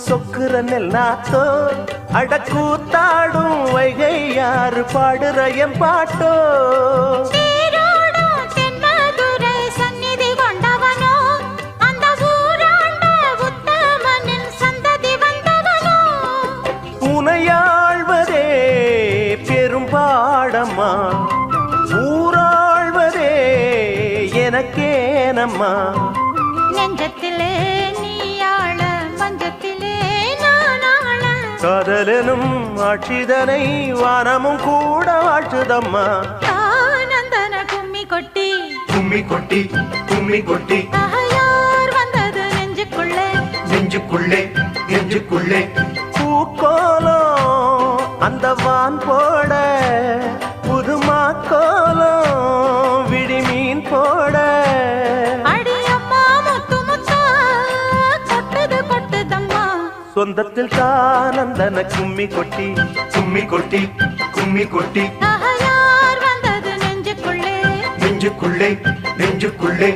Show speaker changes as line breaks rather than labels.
சொக்குற நெல்லாத்தோ அடக்கூத்தாடும் வைகை யாரு பாடுற என் பாட்டோ உனையாழ்வதே பெரும்பாடம்மா ஊராழ்வதே எனக்கேனம்மா
நெஞ்சத்திலே நீயாள பஞ்சத்திலே நானாள
காதலனும் ஆட்சிதனை வானமும் கூட வாழ்த்துதம்மா
ஆனந்தன கும்மி கொட்டி
கும்மி கொட்டி கும்மி கொட்டி
யார் வந்தது நெஞ்சுக்குள்ளே
நெஞ்சுக்குள்ளே நெஞ்சுக்குள்ளே பூக்கோலம் அந்த வான் போட புதுமா கோலம் விடிமீன் போட
அடியம்மா முத்து முத்தா கொட்டுது கொட்டுதம்மா
சொந்தத்தில் தானந்தன கும்மி கொட்டி கும்மி கொட்டி கும்மி கொட்டி
யார் வந்தது நெஞ்சுக்குள்ளே
நெஞ்சுக்குள்ளே நெஞ்சுக்குள்ளே